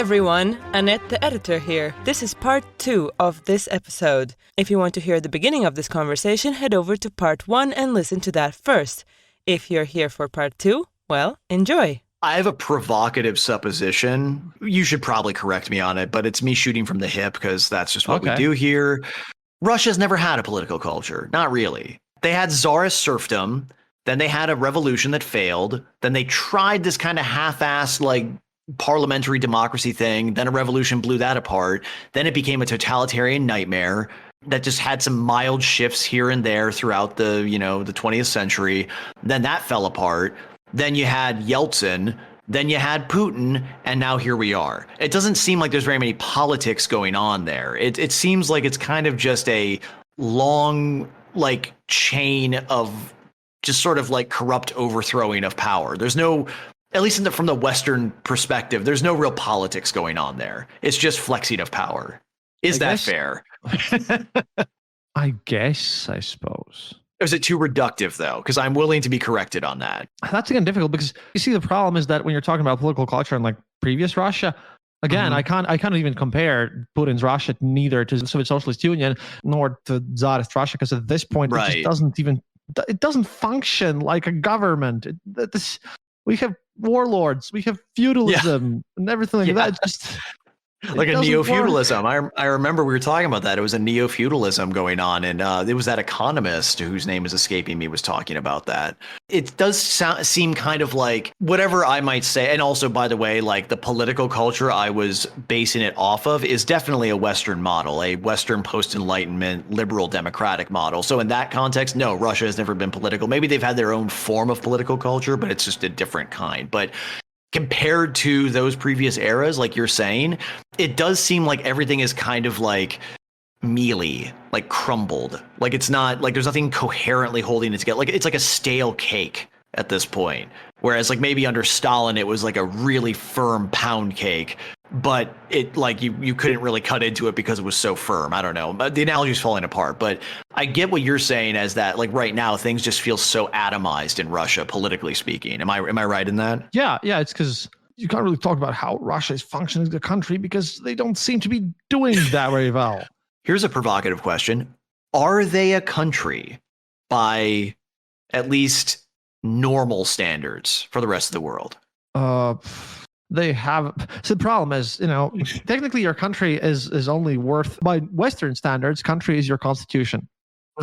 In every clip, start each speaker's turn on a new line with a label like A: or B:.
A: everyone, Annette the editor here. This is part 2 of this episode. If you want to hear the beginning of this conversation, head over to part 1 and listen to that first. If you're here for part 2, well, enjoy.
B: I have a provocative supposition. You should probably correct me on it, but it's me shooting from the hip because that's just what we do here. Russia's never had a political culture. Not really. They had czarist serfdom. Then they had a revolution that failed. Then they tried this kind of half-assed, like, parliamentary democracy thing. Then a revolution blew that apart. Then it became a totalitarian nightmare that just had some mild shifts here and there throughout the 20th century. Then that fell apart. Then you had Yeltsin. Then you had Putin. And now here we are. It doesn't seem like there's very many politics going on there. It seems like it's kind of just a long, like, chain of just sort of like corrupt overthrowing of power. There's no, at least from the Western perspective, there's no real politics going on there. It's just flexing of power. Is that fair?
C: I guess, I suppose.
B: Or is it too reductive, though? Because I'm willing to be corrected on that.
C: That's again difficult because you see the problem is that when you're talking about political culture in like previous Russia, again, I can't even compare Putin's Russia neither to the Soviet Socialist Union nor to Tsarist Russia because at this point it just doesn't function like a government. We have warlords, we have feudalism and everything like that. Just
B: like a neo-feudalism. I remember we were talking about that. It was a neo-feudalism going on, and it was that economist whose name is escaping me was talking about that. It does seem kind of like whatever I might say, and also, by the way, like the political culture I was basing it off of is definitely a Western model, a Western post-Enlightenment liberal democratic model. So in that context, no, Russia has never been political. Maybe they've had their own form of political culture, but it's just a different kind. But compared to those previous eras, like you're saying, it does seem like everything is kind of like mealy, like crumbled. Like it's not like there's nothing coherently holding it together. Like it's like a stale cake at this point. Whereas like maybe under Stalin, it was like a really firm pound cake, but it like you couldn't really cut into it because it was so firm. I don't know. But the analogy is falling apart. But I get what you're saying as that like right now things just feel so atomized in Russia, politically speaking. Am I right in that?
C: Yeah. It's because you can't really talk about how Russia is functioning as a country because they don't seem to be doing that very well.
B: Here's a provocative question. Are they a country by at least normal standards for the rest of the world?
C: They have. So the problem is, technically your country is only worth, by Western standards, country is your constitution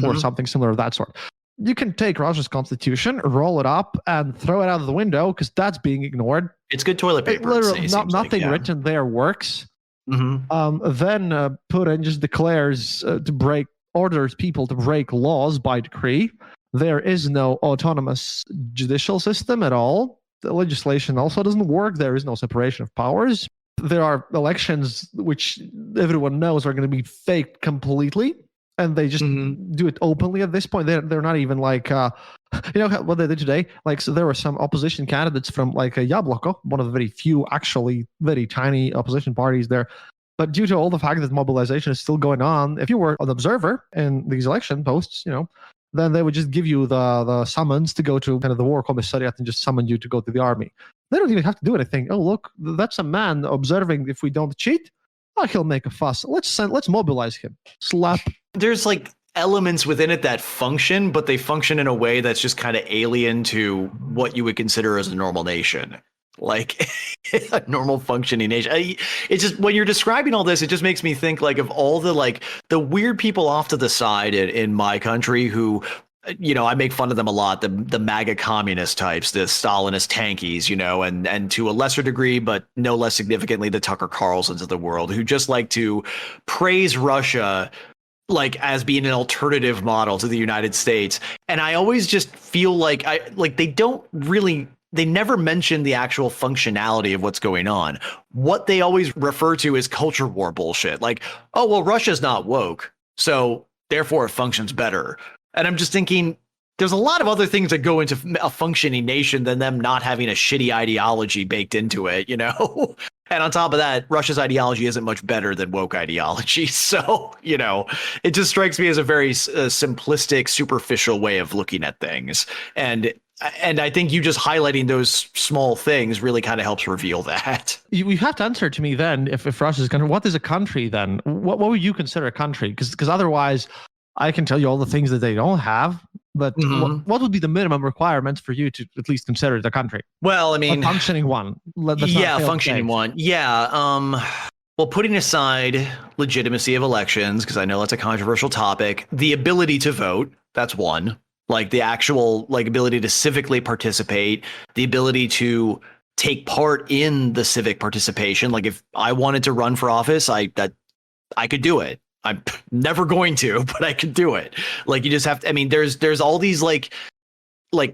C: or something similar of that sort. You can take Russia's constitution, roll it up, and throw it out of the window because that's being ignored.
B: It's good toilet paper.
C: Literally, nothing written there works. Then Putin just declares orders people to break laws by decree. There is no autonomous judicial system at all. The legislation also doesn't work. There is no separation of powers. There are elections which everyone knows are going to be faked completely, and they just do it openly at this point. They're not even like, what they did today? Like, so there were some opposition candidates from like Yabloko, one of the very few actually very tiny opposition parties there. But due to all the fact that mobilization is still going on, if you were an observer in these election posts, then they would just give you the summons to go to kind of the war commissariat and just summon you to go to the army. They don't even have to do anything. Oh, look, that's a man observing if we don't cheat. Oh, he'll make a fuss. Let's mobilize him. Slap. There's
B: like elements within it that function, but they function in a way that's just kind of alien to what you would consider as a normal nation. Like a normal functioning nation. It's just when you're describing all this, it just makes me think like of all the like the weird people off to the side in my country who, I make fun of them a lot. The MAGA communist types, the Stalinist tankies, and to a lesser degree, but no less significantly, the Tucker Carlsons of the world who just like to praise Russia like as being an alternative model to the United States. And I always just feel like they never mention the actual functionality of what's going on. What they always refer to is culture war bullshit. Like, oh, well, Russia's not woke, so therefore it functions better. And I'm just thinking, there's a lot of other things that go into a functioning nation than them not having a shitty ideology baked into it, And on top of that, Russia's ideology isn't much better than woke ideology. So, it just strikes me as a very simplistic, superficial way of looking at things. And And I think you just highlighting those small things really kind of helps reveal that.
C: You have to answer to me then, if Russia is country, what is a country then? What would you consider a country? Because otherwise, I can tell you all the things that they don't have, but what would be the minimum requirements for you to at least consider it a country?
B: Well, I mean,
C: a functioning one.
B: Functioning one. Yeah. Well, putting aside legitimacy of elections, because I know that's a controversial topic, the ability to vote, that's one. Like the actual ability to civically participate, the ability to take part in the civic participation. Like if I wanted to run for office, I could do it. I'm never going to, but I could do it. Like you just have to, I mean, there's all these like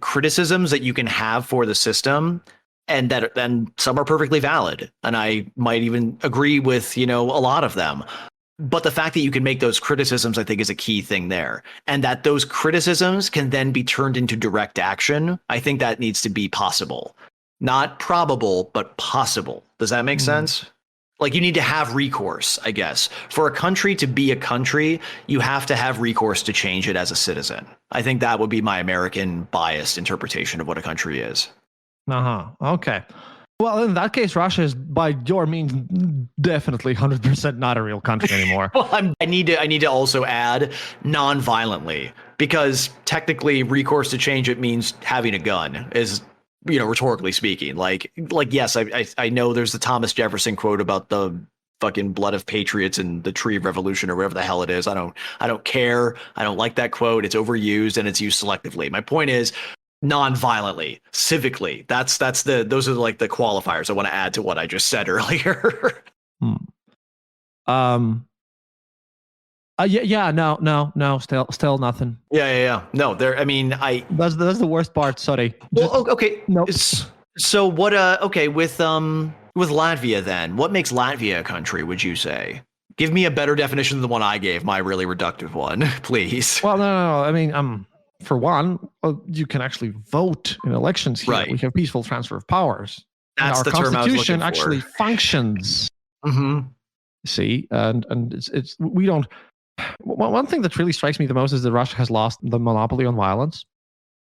B: criticisms that you can have for the system, and then some are perfectly valid. And I might even agree with, a lot of them. But the fact that you can make those criticisms, I think, is a key thing there. And that those criticisms can then be turned into direct action. I think that needs to be possible. Not probable, but possible. Does that make sense? Like you need to have recourse, I guess. For a country to be a country, you have to have recourse to change it as a citizen. I think that would be my American biased interpretation of what a country is.
C: Okay. Well, in that case, Russia is, by your means, definitely 100% not a real country anymore.
B: Well, I need to also add non-violently, because technically recourse to change it means having a gun, is, rhetorically speaking. Like yes, I know there's the Thomas Jefferson quote about the fucking blood of patriots and the tree of revolution or whatever the hell it is. I don't care. I don't like that quote. It's overused and it's used selectively. My point is, non-violently, civically. Those are like the qualifiers I want to add to what I just said earlier.
C: No, still nothing.
B: Yeah. No, there. I mean,
C: that's the worst part. Sorry.
B: Well, okay.
C: Nope.
B: So what? Okay, with Latvia then, what makes Latvia a country? Would you say? Give me a better definition than the one I gave, my really reductive one, please.
C: Well, no. I mean, for one, you can actually vote in elections here.
B: Right.
C: We have peaceful transfer of powers.
B: That's
C: and
B: the
C: our
B: term I was looking
C: constitution
B: for.
C: actually functions. See, and it's we don't. One thing that really strikes me the most is that Russia has lost the monopoly on violence.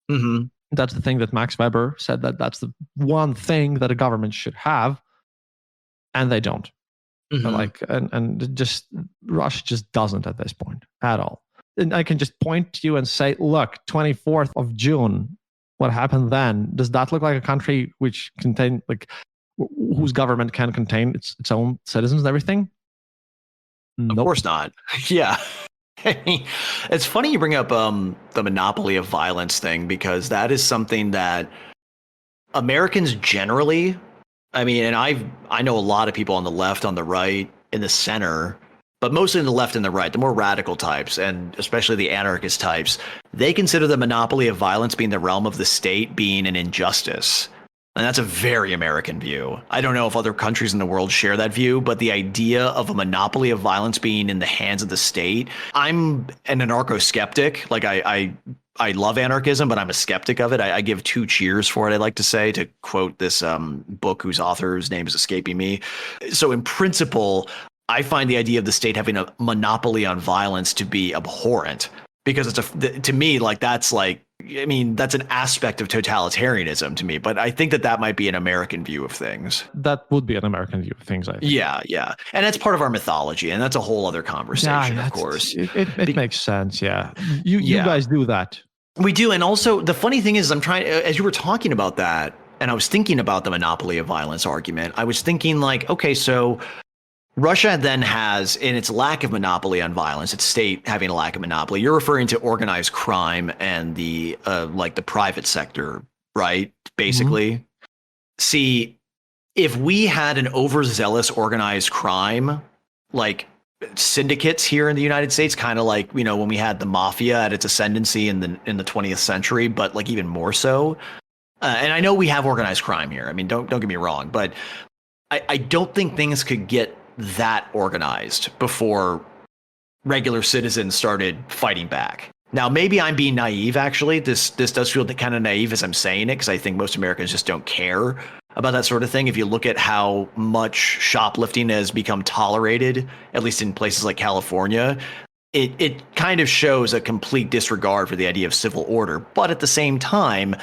C: That's the thing that Max Weber said, that's the one thing that a government should have, and they don't. And just Russia just doesn't at this point at all. And I can just point to you and say, look, 24th of June, what happened then? Does that look like a country which whose government can contain its own citizens and everything?
B: Of course not. Yeah. I mean, it's funny you bring up the monopoly of violence thing, because that is something that Americans generally, I mean, and I know a lot of people on the left, on the right, in the center, but mostly in the left and the right, the more radical types, and especially the anarchist types, they consider the monopoly of violence being the realm of the state being an injustice. And that's a very American view. I don't know if other countries in the world share that view, but the idea of a monopoly of violence being in the hands of the state, I'm an anarcho-skeptic. Like I love anarchism, but I'm a skeptic of it. I give two cheers for it, I like to say, to quote this book whose author's name is escaping me. So in principle, I find the idea of the state having a monopoly on violence to be abhorrent, because to me, that's an aspect of totalitarianism to me. But I think that might be an American view of things.
C: That would be an American view of things, I think.
B: Yeah. And that's part of our mythology, and that's a whole other conversation, of course.
C: It makes sense, yeah. You guys do that.
B: We do. And also, the funny thing is, as you were talking about that, and I was thinking about the monopoly of violence argument, I was thinking okay, so Russia then has, in its lack of monopoly on violence, its state having a lack of monopoly, you're referring to organized crime and the the private sector, right? Basically. See, if we had an overzealous organized crime, like syndicates here in the United States, kind of like, when we had the mafia at its ascendancy in the 20th century, but even more so. And I know we have organized crime here. I mean, don't get me wrong, but I don't think things could get that organized before regular citizens started fighting back. Now, maybe I'm being naive, actually. This does feel kind of naive as I'm saying it, because I think most Americans just don't care about that sort of thing. If you look at how much shoplifting has become tolerated, at least in places like California, it kind of shows a complete disregard for the idea of civil order. But at the same time,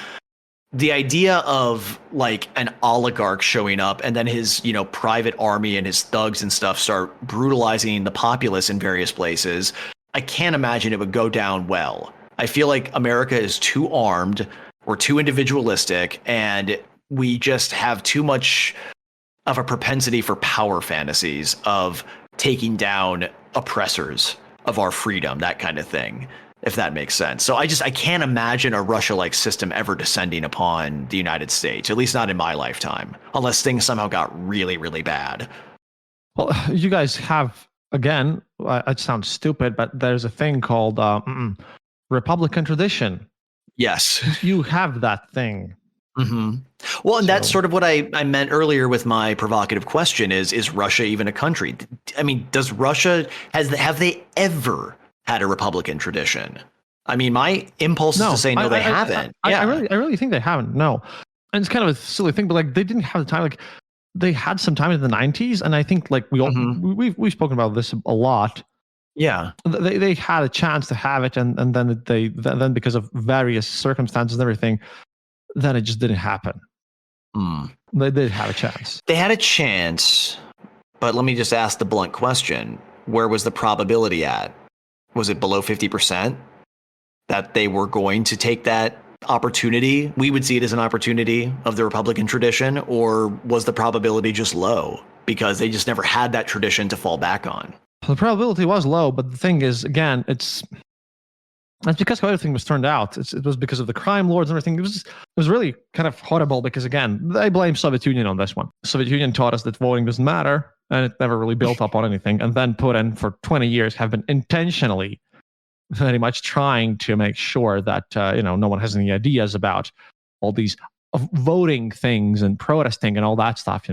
B: the idea of like an oligarch showing up and then his, private army and his thugs and stuff start brutalizing the populace in various places, I can't imagine it would go down well. I feel like America is too armed, we're too individualistic, and we just have too much of a propensity for power fantasies of taking down oppressors of our freedom, that kind of thing, if that makes sense. So I can't imagine a Russia-like system ever descending upon the United States, at least not in my lifetime, unless things somehow got really, really bad.
C: Well, you guys have, again, it sounds stupid, but there's a thing called Republican tradition.
B: Yes.
C: You have that thing.
B: Mm-hmm. Well, and that's sort of what I meant earlier with my provocative question is Russia even a country? I mean, does Russia, have they ever had a Republican tradition? I mean, my impulse is to say no, they haven't.
C: I really think they haven't. No. And it's kind of a silly thing, but like they didn't have the time. Like they had some time in the 90s, and I think like we've spoken about this a lot.
B: Yeah.
C: They had a chance to have it, and then then because of various circumstances and everything, then it just didn't happen. They did have a chance.
B: They had a chance, but let me just ask the blunt question. Where was the probability at? Was it below 50% that they were going to take that opportunity? We would see it as an opportunity of the Republican tradition, or was the probability just low because they just never had that tradition to fall back on?
C: The probability was low, but the thing is, again, it's because how everything was turned out. It was because of the crime lords and everything. It was really kind of horrible because, again, I blame Soviet Union on this one. Soviet Union taught us that voting doesn't matter, and it never really built up on anything. And then Putin, for 20 years, have been intentionally very much trying to make sure that no one has any ideas about all these voting things and protesting and all that stuff.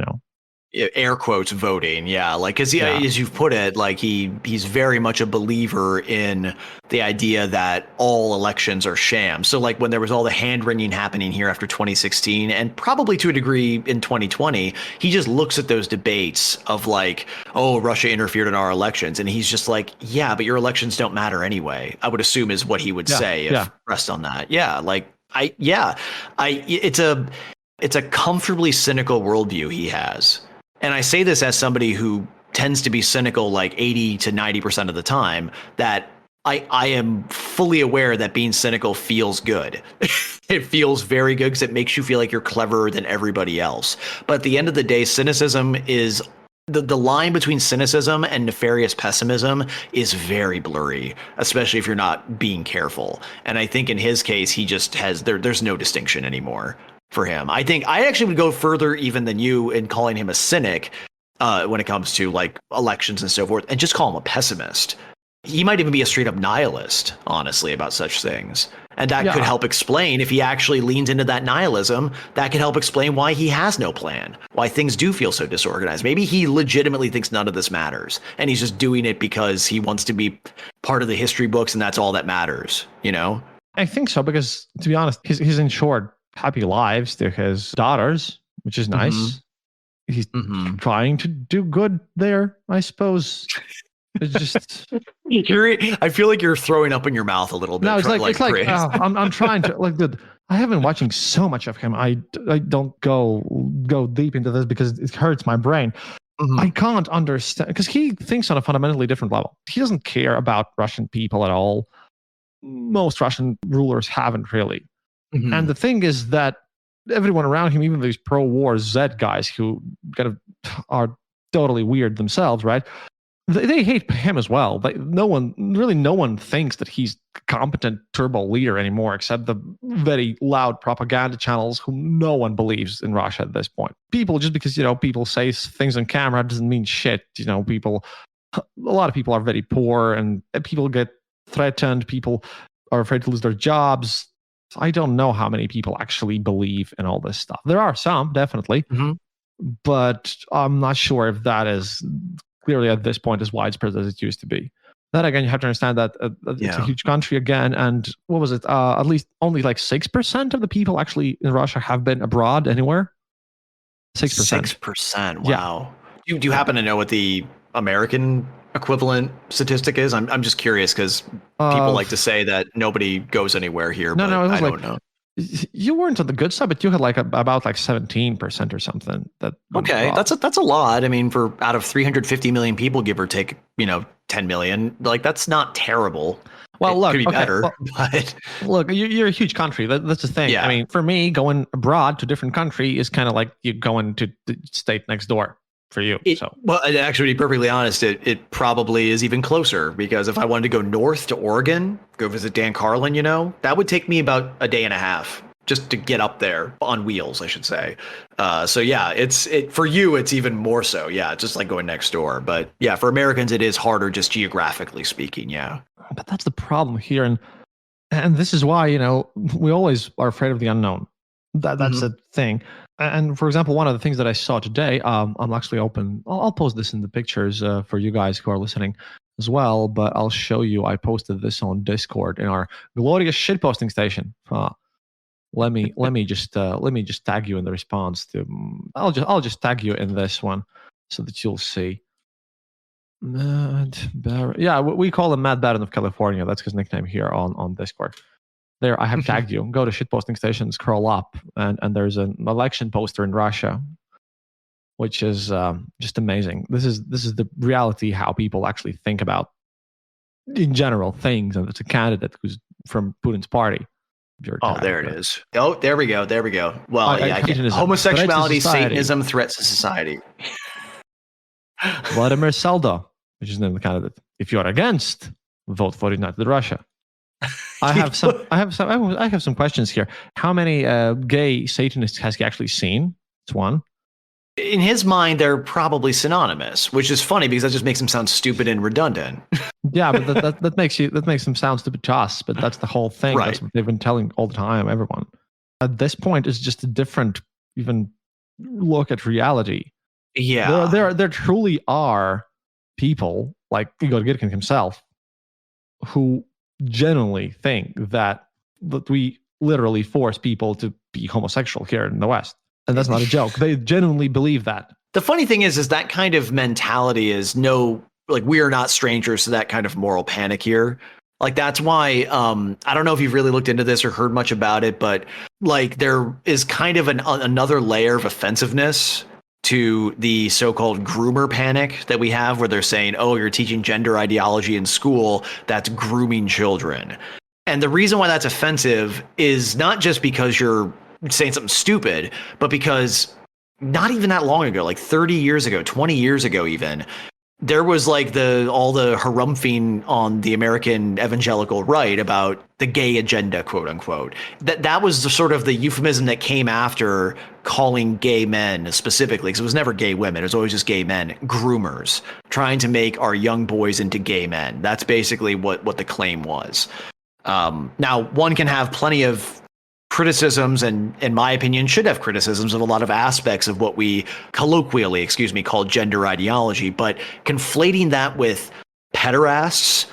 B: Air quotes voting, yeah, like as you've put it, like he's very much a believer in the idea that all elections are shams. So like when there was all the hand wringing happening here after 2016, and probably to a degree in 2020, he just looks at those debates of like, oh, Russia interfered in our elections, and he's just like, yeah, but your elections don't matter anyway, I would assume is what he would say if pressed on that. It's a comfortably cynical worldview he has. And I say this as somebody who tends to be cynical like 80 to 90% of the time, that I am fully aware that being cynical feels good. It feels very good because it makes you feel like you're cleverer than everybody else. But at the end of the day, cynicism is the line between cynicism and nefarious pessimism is very blurry, especially if you're not being careful. And I think in his case, he just has there's no distinction anymore for him. I think I actually would go further even than you in calling him a cynic when it comes to like elections and so forth, and just call him a pessimist. He might even be a straight up nihilist, honestly, about such things. And that could help explain, if he actually leans into that nihilism, that could help explain why he has no plan, why things do feel so disorganized. Maybe he legitimately thinks none of this matters, and he's just doing it because he wants to be part of the history books, and that's all that matters,
C: I think so, because to be honest, he's ensured happy lives to his daughters, which is nice. He's trying to do good there, I suppose. It's just
B: I feel like you're throwing up in your mouth a little bit.
C: No, it's like I'm trying to like, dude, I have been watching so much of him. I don't go deep into this because it hurts my brain. I can't understand, because he thinks on a fundamentally different level. He doesn't care about Russian people at all. Most Russian rulers haven't really. And the thing is that everyone around him, even these pro-war Z guys who kind of are totally weird themselves, right? They hate him as well. But no one thinks that he's a competent turbo leader anymore, except the very loud propaganda channels who no one believes in Russia at this point. People, just because people say things on camera doesn't mean shit. A lot of people are very poor, and people get threatened. People are afraid to lose their jobs. I don't know how many people actually believe in all this stuff. There are some, definitely, but I'm not sure if that is clearly at this point as widespread as it used to be. Then again, you have to understand that it's a huge country again, and what was it? At least only like 6% of the people actually in Russia have been abroad anywhere. 6%.
B: 6%. Wow. Yeah. Do you happen to know what the American equivalent statistic is? I'm just curious because people like to say that nobody goes anywhere here.
C: No,
B: I don't know.
C: You weren't on the good side, but you had like about like 17% or something.
B: Okay, that's a lot. I mean, for out of 350 million people, give or take, 10 million, like that's not terrible.
C: Well,
B: it
C: look,
B: could be better, but
C: look, you're a huge country. That's the thing.
B: Yeah.
C: I mean, for me, going abroad to a different country is kind of like you going to the state next door for you.
B: Well, actually, to be perfectly honest, it probably is even closer, because if I wanted to go north to Oregon, go visit Dan Carlin, that would take me about a day and a half just to get up there on wheels, I should say. So yeah, for you, it's even more so. Yeah, just like going next door. But yeah, for Americans, it is harder just geographically speaking. Yeah.
C: But that's the problem here, and this is why we always are afraid of the unknown. That's the thing. And for example, one of the things that I saw today, I'm actually open. I'll post this in the pictures for you guys who are listening as well. But I'll show you. I posted this on Discord in our glorious shitposting station. Let me just tag you in the response to. I'll just tag you in this one so that you'll see. Matt Barron. Yeah, we call him Matt Barron of California. That's his nickname here on Discord. There, I have tagged you. Go to shitposting station, scroll up, and there's an election poster in Russia, which is just amazing. This is the reality, how people actually think about, in general, things, and it's a candidate who's from Putin's party.
B: There it is. Oh, there we go. Well, homosexuality, Satanism, threats to society.
C: Vladimir Selda, which is the name of the candidate. If you are against, vote for United Russia. I have some questions here. How many gay Satanists has he actually seen? It's one.
B: In his mind, they're probably synonymous, which is funny because that just makes him sound stupid and redundant.
C: Yeah, but that makes them sound stupid to us. But that's the whole thing.
B: Right.
C: That's what they've been telling all the time. Everyone at this point is just a different even look at reality.
B: Yeah,
C: there truly are people like Igor Girkin himself who genuinely think that we literally force people to be homosexual here in the West. And that's not a joke. They genuinely believe that.
B: The funny thing is that kind of mentality is we are not strangers to that kind of moral panic here. Like, that's why, I don't know if you've really looked into this or heard much about it, but like there is kind of another layer of offensiveness to the so-called groomer panic that we have, where they're saying, oh, you're teaching gender ideology in school, that's grooming children. And the reason why that's offensive is not just because you're saying something stupid, but because not even that long ago, like 30 years ago, 20 years ago even, there was like all the harumphing on the American evangelical right about the gay agenda, quote unquote. That was the sort of the euphemism that came after calling gay men specifically, because it was never gay women, it was always just gay men, groomers, trying to make our young boys into gay men. That's basically what the claim was. Now, one can have plenty of criticisms, and in my opinion should have criticisms of a lot of aspects of what we colloquially, call gender ideology, but conflating that with pederasts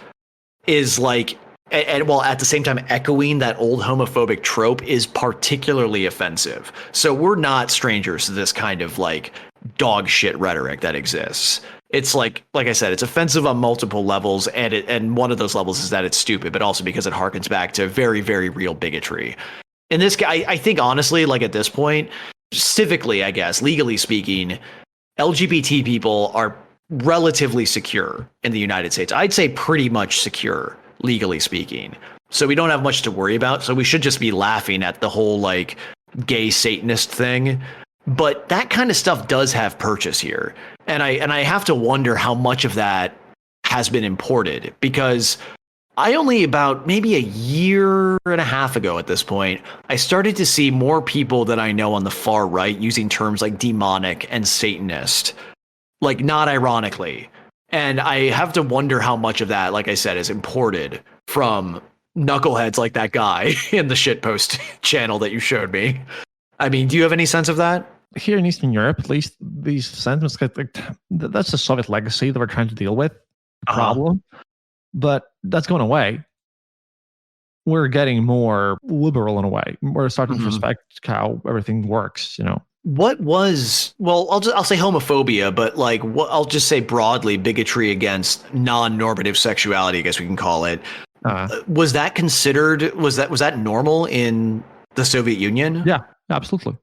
B: is like, and while at the same time echoing that old homophobic trope, is particularly offensive. So we're not strangers to this kind of like dog shit rhetoric that exists. It's like I said, it's offensive on multiple levels, and one of those levels is that it's stupid, but also because it harkens back to very, very real bigotry. In this guy, I think honestly, like at this point, civically, I guess, legally speaking, LGBT people are relatively secure in the United States. I'd say pretty much secure, legally speaking. So we don't have much to worry about. So we should just be laughing at the whole like gay Satanist thing. But that kind of stuff does have purchase here. And I have to wonder how much of that has been imported, because I only about maybe a year and a half ago at this point, I started to see more people that I know on the far right using terms like demonic and Satanist, like not ironically. And I have to wonder how much of that, like I said, is imported from knuckleheads like that guy in the shitpost channel that you showed me. I mean, do you have any sense of that?
C: Here in Eastern Europe, at least, these sentiments, that's the Soviet legacy that we're trying to deal with. The problem. But that's going away. We're getting more liberal in a way. We're starting to respect how everything works,
B: What was, well, I'll say homophobia, but like I'll just say broadly bigotry against non-normative sexuality, I guess we can call it. Was that considered, was that normal in The Soviet Union?
C: Yeah, absolutely.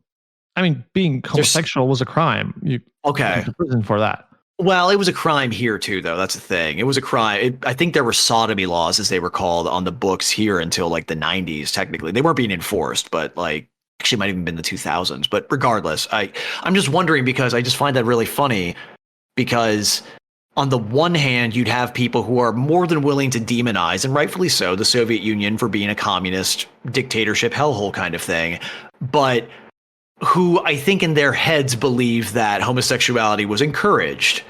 C: I mean, being homosexual was a crime. You went to prison for that.
B: Well, it was a crime here too, though. That's the thing. It was a crime. I think there were sodomy laws, as they were called, on the books here until like the 90s. Technically, they weren't being enforced, but like actually might have even been the 2000s. But regardless, I'm just wondering because I just find that really funny because on the one hand, you'd have people who are more than willing to demonize, and rightfully so, the Soviet Union for being a communist dictatorship hellhole kind of thing, but who I think in their heads believe that homosexuality was encouraged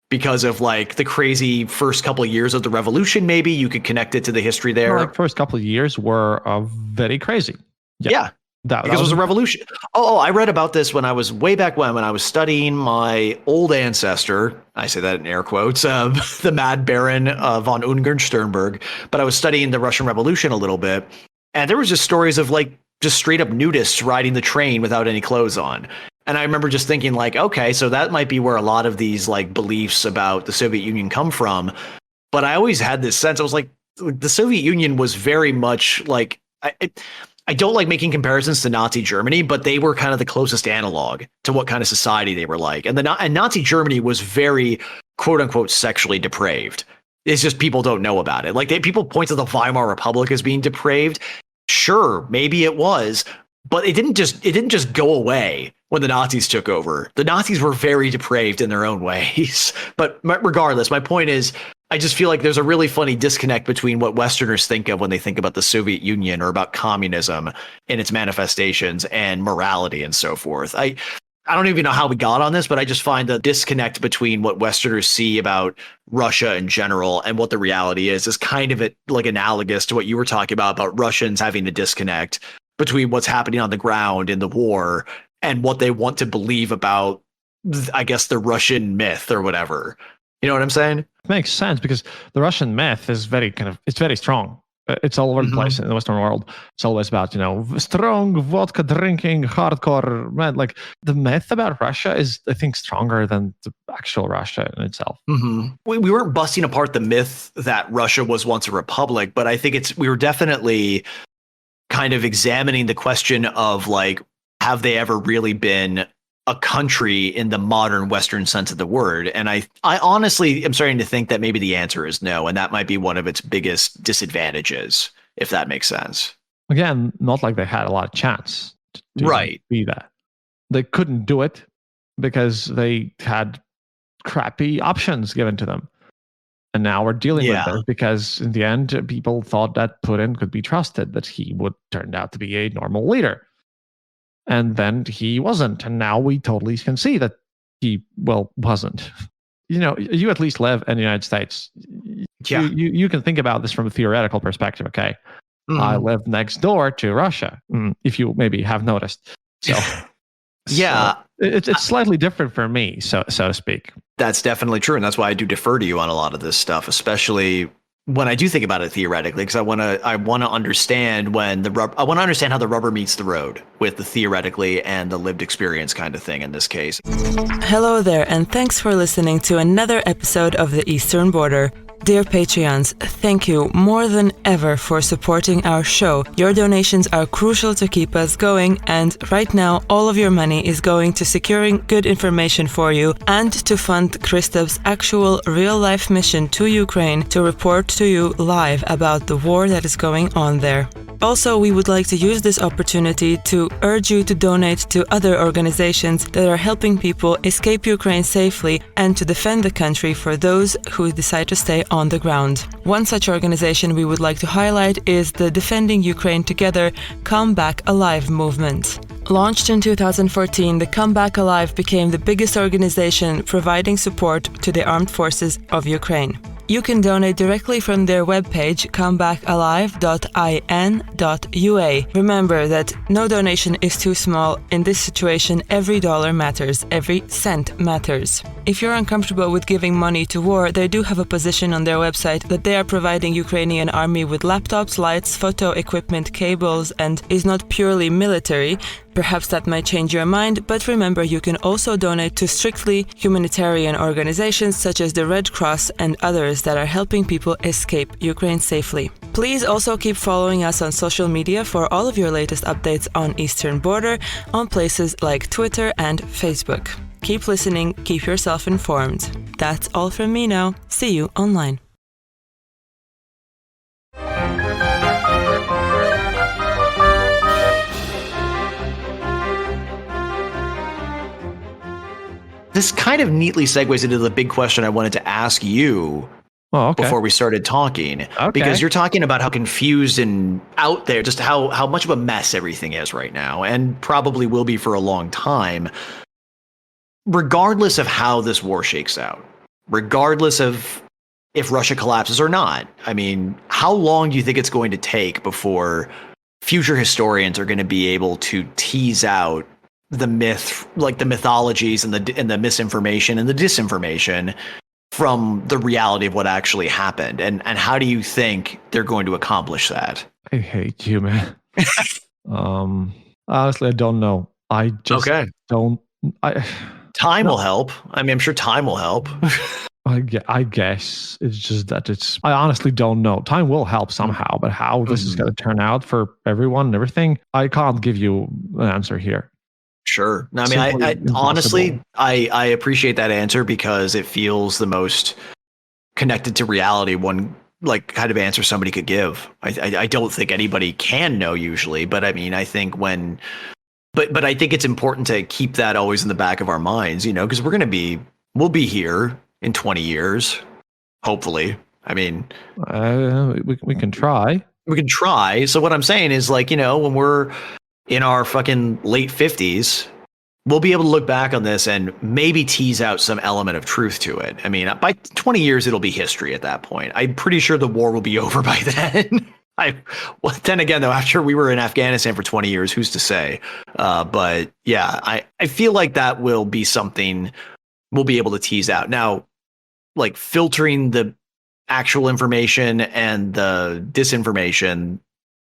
B: because of like the crazy first couple of years of the revolution. Maybe you could connect it to the history there.
C: Well, the first couple of years were very crazy.
B: Yeah. Because it was a revolution. I read about this when I was way back when I was studying my old ancestor. I say that in air quotes, the Mad Baron von Ungern-Sternberg. But I was studying the Russian Revolution a little bit. And there was just stories of like just straight up nudists riding the train without any clothes on. And I remember just thinking like, okay, so that might be where a lot of these like beliefs about the Soviet Union come from. But I always had this sense, I was like, the Soviet Union was very much like, I don't like making comparisons to Nazi Germany, but they were kind of the closest analog to what kind of society they were like. And Nazi Germany was very quote unquote sexually depraved. It's just people don't know about it. Like people point to the Weimar Republic as being depraved. Sure, maybe it was, but it didn't just go away when the Nazis took over. The Nazis were very depraved in their own ways. But regardless, my point is, I just feel like there's a really funny disconnect between what Westerners think of when they think about the Soviet Union or about communism in its manifestations and morality and so forth. I don't even know how we got on this, but I just find the disconnect between what Westerners see about Russia in general and what the reality is kind of like analogous to what you were talking about Russians having a disconnect between what's happening on the ground in the war and what they want to believe about, I guess, the Russian myth or whatever. You know what I'm saying?
C: It makes sense because the Russian myth is it's very strong. It's all over the place in the Western world. It's always about, strong vodka drinking, hardcore man. Like the myth about Russia is, I think, stronger than the actual Russia in itself.
B: Mm-hmm. We weren't busting apart the myth that Russia was once a republic, but I think we were definitely kind of examining the question of like, have they ever really been a country in the modern Western sense of the word? And I honestly am starting to think that maybe the answer is no, and that might be one of its biggest disadvantages, if that makes sense.
C: Again, not like they had a lot of chance to be that. They couldn't do it because they had crappy options given to them. And now we're dealing with this because in the end, people thought that Putin could be trusted, that he would turn out to be a normal leader. And then he wasn't. And now we totally can see that he, wasn't. You at least live in the United States. Yeah. You can think about this from a theoretical perspective, okay? Mm. I live next door to Russia, if you maybe have noticed. So,
B: yeah.
C: So it's slightly different for me, so to speak.
B: That's definitely true. And that's why I do defer to you on a lot of this stuff, especially when I do think about it theoretically, because I want to understand how the rubber meets the road with the theoretically and the lived experience kind of thing in this case.
A: Hello there, and thanks for listening to another episode of The Eastern Border. Dear Patreons, thank you more than ever for supporting our show. Your donations are crucial to keep us going, and right now all of your money is going to securing good information for you and to fund Christoph's actual real-life mission to Ukraine to report to you live about the war that is going on there. Also, we would like to use this opportunity to urge you to donate to other organizations that are helping people escape Ukraine safely and to defend the country for those who decide to stay on the ground. One such organization we would like to highlight is the Defending Ukraine Together Come Back Alive movement. Launched in 2014, the Come Back Alive became the biggest organization providing support to the armed forces of Ukraine. You can donate directly from their webpage, comebackalive.in.ua. Remember that no donation is too small. In this situation, every dollar matters, every cent matters. If you're uncomfortable with giving money to war, they do have a position on their website that they are providing Ukrainian army with laptops, lights, photo equipment, cables, and is not purely military. Perhaps that might change your mind, but remember you can also donate to strictly humanitarian organizations such as the Red Cross and others that are helping people escape Ukraine safely. Please also keep following us on social media for all of your latest updates on Eastern Border on places like Twitter and Facebook. Keep listening, keep yourself informed. That's all from me now. See you online.
B: This kind of neatly segues into the big question I wanted to ask you before we started talking. Because you're talking about how confused and out there, just how much of a mess everything is right now, and probably will be for a long time. Regardless of how this war shakes out, regardless of if Russia collapses or not, I mean, how long do you think it's going to take before future historians are going to be able to tease out the myth, like the mythologies and the misinformation and the disinformation from the reality of what actually happened? And how do you think they're going to accomplish that?
C: I hate you, man. Honestly, I don't know. I just don't.
B: Time will help. I mean, I'm sure time will help.
C: I guess it's just that I honestly don't know. Time will help somehow, but how this is going to turn out for everyone and everything, I can't give you an answer here.
B: Sure. I mean, I honestly, I appreciate that answer because it feels the most connected to reality one kind of answer somebody could give. I don't think anybody can know usually, but I mean, I think but I think it's important to keep that always in the back of our minds, because we'll be here in 20 years, hopefully. I mean,
C: we can try.
B: We can try. So what I'm saying is when we're in our fucking late 50s, we'll be able to look back on this and maybe tease out some element of truth to it. I mean, by 20 years, it'll be history at that point. I'm pretty sure the war will be over by then. Then again, though, after we were in Afghanistan for 20 years, who's to say? But yeah, I feel like that will be something we'll be able to tease out. Now, filtering the actual information and the disinformation,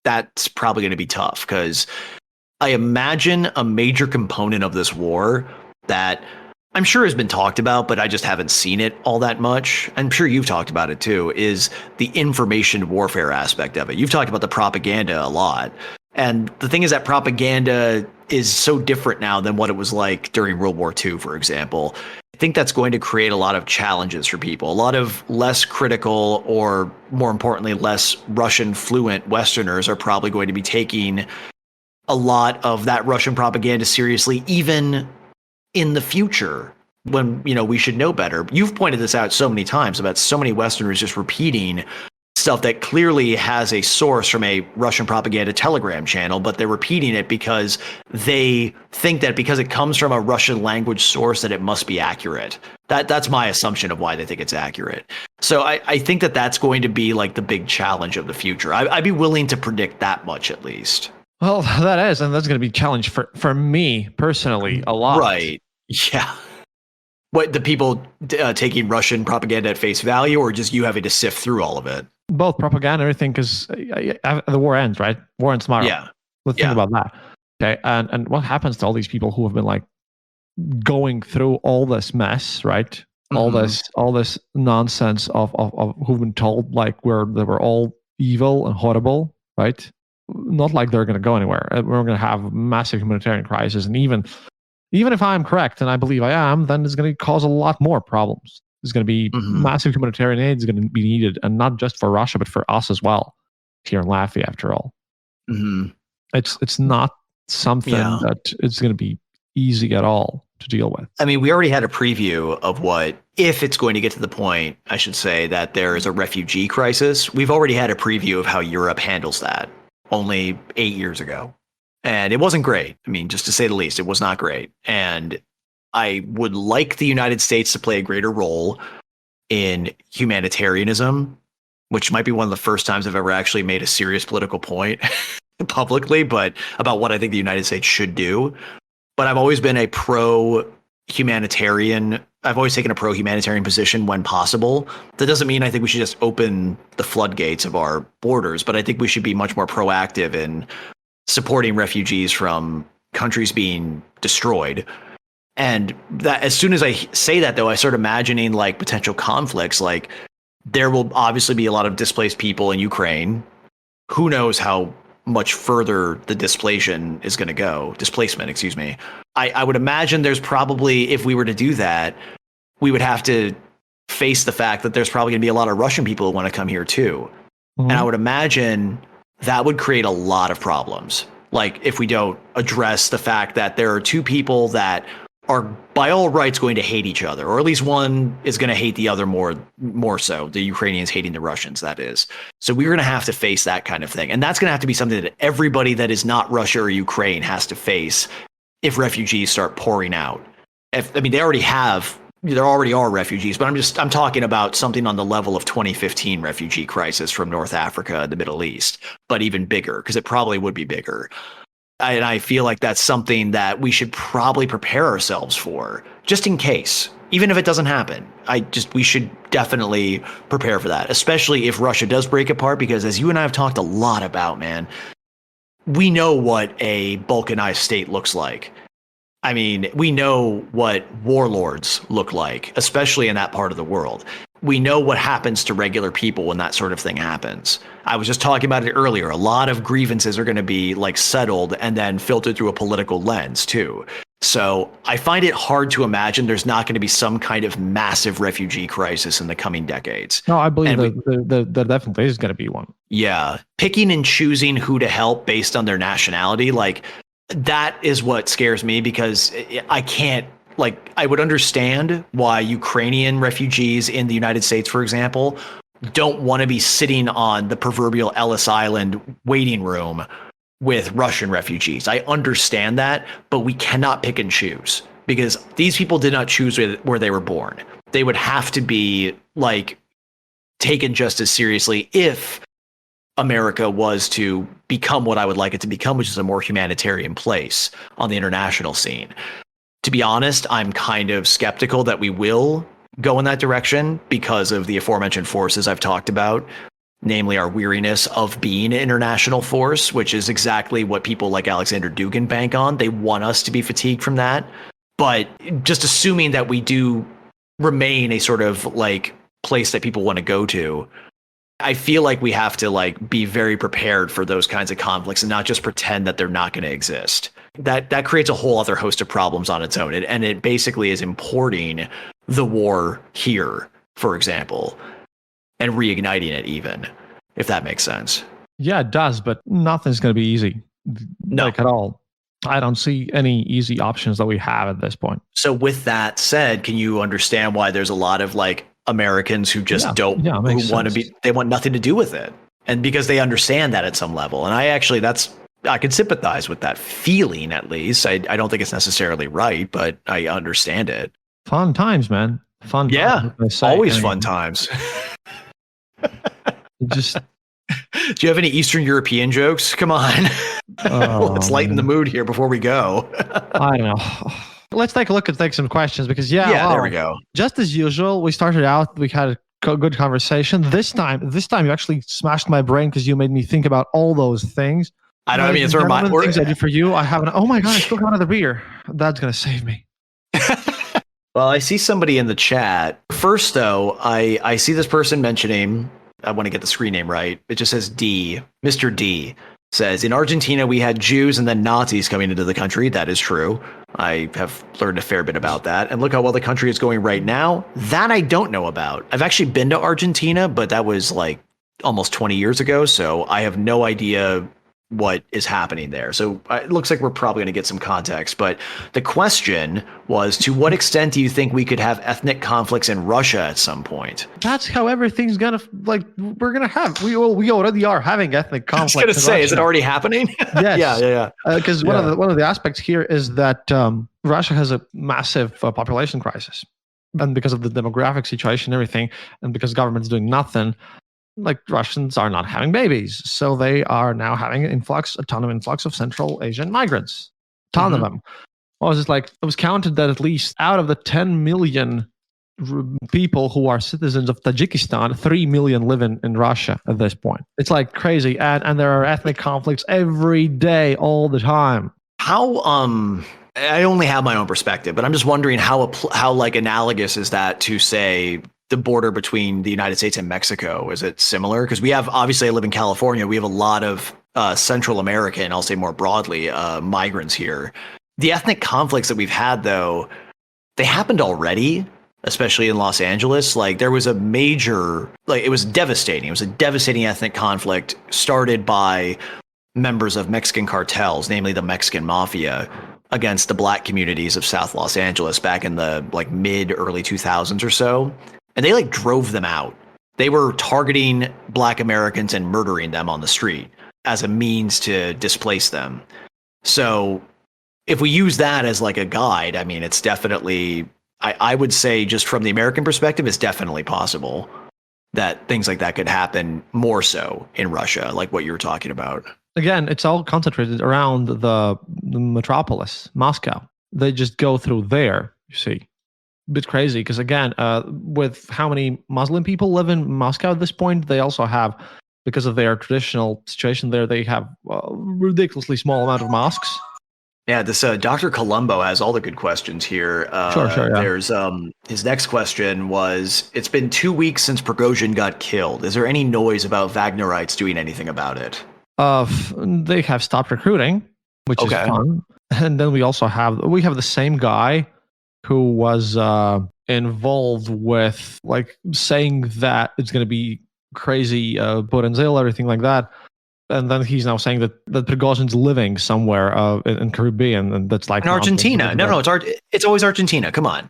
B: that's probably going to be tough because I imagine a major component of this war that I'm sure has been talked about, but I just haven't seen it all that much. I'm sure you've talked about it too, is the information warfare aspect of it. You've talked about the propaganda a lot. And the thing is that propaganda is so different now than what it was like during World War II, for example. I think that's going to create a lot of challenges for people. A lot of less critical, or more importantly, less Russian fluent Westerners are probably going to be taking a lot of that Russian propaganda seriously, even in the future when, we should know better. You've pointed this out so many times about so many Westerners just repeating stuff that clearly has a source from a Russian propaganda Telegram channel, but they're repeating it because they think that because it comes from a Russian language source that it must be accurate. That's my assumption of why they think it's accurate. So I think that that's going to be the big challenge of the future. I'd be willing to predict that much at least.
C: Well, that is, and that's going to be a challenge for me personally a lot.
B: Right. Yeah. What, the people taking Russian propaganda at face value, or just you having to sift through all of it?
C: Both propaganda and everything, because the war ends, right? War ends tomorrow.
B: Yeah.
C: Let's think about that. Okay. And what happens to all these people who have been going through all this mess, right? Mm-hmm. All this nonsense of who've been told they were all evil and horrible, right? Not like they're going to go anywhere. We're going to have a massive humanitarian crisis, and even if I'm correct, and I believe I am, then it's going to cause a lot more problems. There's going to be massive humanitarian aid is going to be needed, and not just for Russia, but for us as well here in Latvia. After all, it's not something that it's going to be easy at all to deal with.
B: I mean, we already had a preview of what, if it's going to get to the point, I should say, that there is a refugee crisis. We've already had a preview of how Europe handles that only 8 years ago. And it wasn't great. I mean, just to say the least, it was not great. And I would like the United States to play a greater role in humanitarianism, which might be one of the first times I've ever actually made a serious political point publicly, but about what I think the United States should do. But I've always been a pro-humanitarian I've always taken a pro-humanitarian position when possible. That doesn't mean I think we should just open the floodgates of our borders, but I think we should be much more proactive in supporting refugees from countries being destroyed. And that, as soon as I say that, though, I start imagining like potential conflicts. Like there will obviously be a lot of displaced people in Ukraine. Who knows how much further the displacement, excuse me. I would imagine there's probably, if we were to do that, we would have to face the fact that there's probably going to be a lot of Russian people who want to come here too. And I would imagine that would create a lot of problems. Like if we don't address the fact that there are two people that are by all rights going to hate each other, or at least one is going to hate the other more so, the Ukrainians hating the Russians, that is. So we're going to have to face that kind of thing. And that's going to have to be something that everybody that is not Russia or Ukraine has to face if refugees start pouring out. There already are refugees, but I'm talking about something on the level of 2015 refugee crisis from North Africa and the Middle East, but even bigger, because it probably would be bigger. And I feel like that's something that we should probably prepare ourselves for, just in case, even if it doesn't happen. We should definitely prepare for that, especially if Russia does break apart, because as you and I have talked a lot about, man, we know what a balkanized state looks like. I mean, we know what warlords look like, especially in that part of the world. We know what happens to regular people when that sort of thing happens. I was just talking about it earlier. A lot of grievances are going to be like settled and then filtered through a political lens too. So I find it hard to imagine there's not going to be some kind of massive refugee crisis in the coming decades.
C: No, I believe there definitely is going to be one.
B: Yeah. Picking and choosing who to help based on their nationality, like that is what scares me, because I can't, like, I would understand why Ukrainian refugees in the United States, for example, don't want to be sitting on the proverbial Ellis Island waiting room with Russian refugees. I understand that, but we cannot pick and choose, because these people did not choose where they were born. They would have to be like taken just as seriously if America was to become what I would like it to become, which is a more humanitarian place on the international scene. To be honest, I'm kind of skeptical that we will go in that direction because of the aforementioned forces I've talked about, namely our weariness of being an international force, which is exactly what people like Alexander Dugin bank on. They want us to be fatigued from that. But just assuming that we do remain a sort of like place that people want to go to, I feel like we have to like be very prepared for those kinds of conflicts and not just pretend that they're not going to exist. That creates a whole other host of problems on its own. And it basically is importing the war here, for example, and reigniting it even, if that makes sense.
C: Yeah, it does, but nothing's going to be easy.
B: No.
C: Like at all. I don't see any easy options that we have at this point.
B: So with that said, can you understand why there's a lot of like Americans who just who want to be, they want nothing to do with it? And because they understand that at some level. And I can sympathize with that feeling, at least. I don't think it's necessarily right, but I understand it.
C: Fun times, man. Fun times.
B: Always fun times.
C: Just
B: do you have any Eastern European jokes? Come on. Let's lighten the mood here before we go.
C: I don't know. Let's take a look and take some questions, because
B: there we go.
C: Just as usual, we started out, we had a good conversation. This time you actually smashed my brain because you made me think about all those things.
B: It's
C: one of the things I did for you. I have oh my God, I still got another beer. That's going to save me.
B: Well, I see somebody in the chat. First, though, I see this person mentioning, I want to get the screen name right. It just says D. Mr. D says, in Argentina, we had Jews and then Nazis coming into the country. That is true. I have learned a fair bit about that. And look how well the country is going right now. That I don't know about. I've actually been to Argentina, but that was like almost 20 years ago. So I have no idea what is happening there. So it looks like we're probably going to get some context. But the question was, to what extent do you think we could have ethnic conflicts in Russia at some point?
C: That's how everything's going to, we're going to have. We already are having ethnic conflicts.
B: I was going to say, is it already happening?
C: Yes.
B: Yeah.
C: Because one of the aspects here is that Russia has a massive population crisis. And because of the demographic situation and everything, and because government's doing nothing, like Russians are not having babies. So they are now having a ton of influx of Central Asian migrants. Ton of them. Well, it was counted that at least out of the 10 million people who are citizens of Tajikistan, 3 million live in Russia at this point. It's like crazy, and there are ethnic conflicts every day, all the time.
B: How I only have my own perspective, but I'm just wondering how like analogous is that to, say, the border between the United States and Mexico? Is it similar? Because we have, obviously, I live in California. We have a lot of Central American, I'll say more broadly, migrants here. The ethnic conflicts that we've had, though, they happened already, especially in Los Angeles. Like, there was a major, like, it was devastating. It was a devastating ethnic conflict started by members of Mexican cartels, namely the Mexican mafia, against the black communities of South Los Angeles back in the like early 2000s or so. And they like drove them out. They were targeting black Americans and murdering them on the street as a means to displace them. So if we use that as like a guide, I mean, it's definitely, I would say, just from the American perspective, it's definitely possible that things like that could happen more so in Russia, like what you were talking about.
C: Again, it's all concentrated around the metropolis, Moscow. They just go through there, you see. A bit crazy, because again, with how many Muslim people live in Moscow at this point, they also have, because of their traditional situation there, they have a ridiculously small amount of mosques.
B: Yeah, this Dr. Colombo has all the good questions here.
C: Sure, yeah.
B: There's his next question was, it's been 2 weeks since Prigozhin got killed. Is there any noise about Wagnerites doing anything about it?
C: They have stopped recruiting, which is fun. And then we have the same guy who was involved with like saying that it's going to be crazy, Putin's everything like that. And then he's now saying that Prigozhin's living somewhere in Caribbean, and that's like
B: in Argentina. No, it's always Argentina. Come on.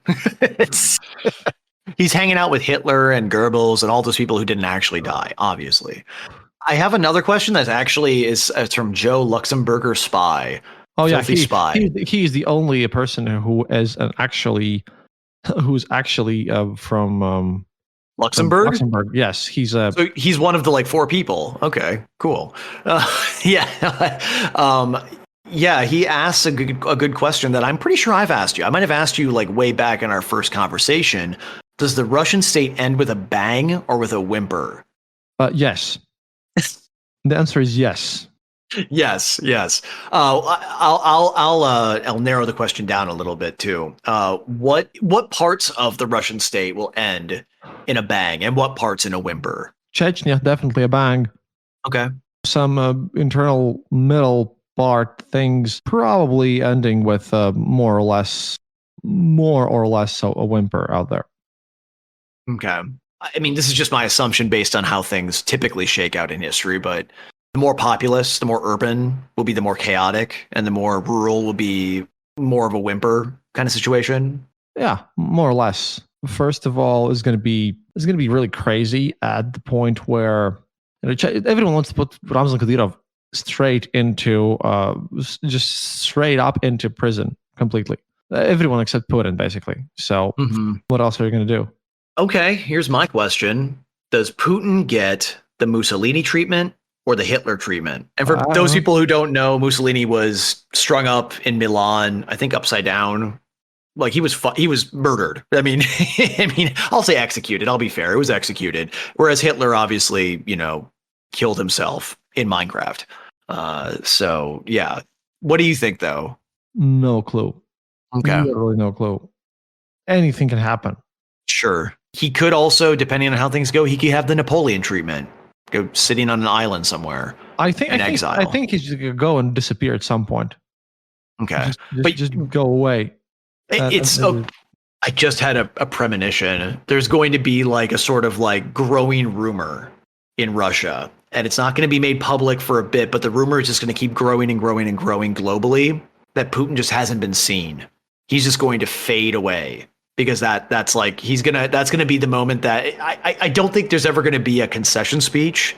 B: He's hanging out with Hitler and Goebbels and all those people who didn't actually die, obviously. I have another question that actually is from Joe Luxemburger Spy.
C: Oh yeah,
B: Spy.
C: He's the only person who is who's actually from
B: Luxembourg.
C: Luxembourg, yes,
B: so he's one of the like 4 people. Okay, cool. Yeah, yeah. He asks a good question that I'm pretty sure I've asked you. I might have asked you like way back in our first conversation. Does the Russian state end with a bang or with a whimper?
C: Yes. The answer is yes.
B: Yes. I'll narrow the question down a little bit too. What parts of the Russian state will end in a bang, and what parts in a whimper?
C: Chechnya, definitely a bang.
B: Okay.
C: Some internal middle part things probably ending with more or less a whimper out there.
B: Okay. I mean, this is just my assumption based on how things typically shake out in history, but the more populous, the more urban will be the more chaotic, and the more rural will be more of a whimper kind of situation.
C: Yeah, more or less. First of all, is going to be really crazy at the point where everyone wants to put Ramzan Kadyrov straight up into prison completely. Everyone except Putin, basically. So What else are you going to do?
B: Okay, here's my question. Does Putin get the Mussolini treatment or the Hitler treatment? And for those people who don't know, Mussolini was strung up in Milan, I think upside down. Like he was murdered. I mean, I'll say executed. I'll be fair. It was executed. Whereas Hitler obviously, killed himself in Minecraft. So yeah. What do you think though?
C: No clue.
B: Okay.
C: Literally no clue. Anything can happen.
B: Sure. He could also, depending on how things go, he could have the Napoleon treatment. Go sitting on an island somewhere. Exile.
C: I think he's going to go and disappear at some point.
B: Okay.
C: Just go away.
B: I just had a premonition. There's going to be like a sort of like growing rumor in Russia, and it's not going to be made public for a bit, but the rumor is just going to keep growing and growing and growing globally, that Putin just hasn't been seen. He's just going to fade away. Because that's going to be the moment that I don't think there's ever going to be a concession speech.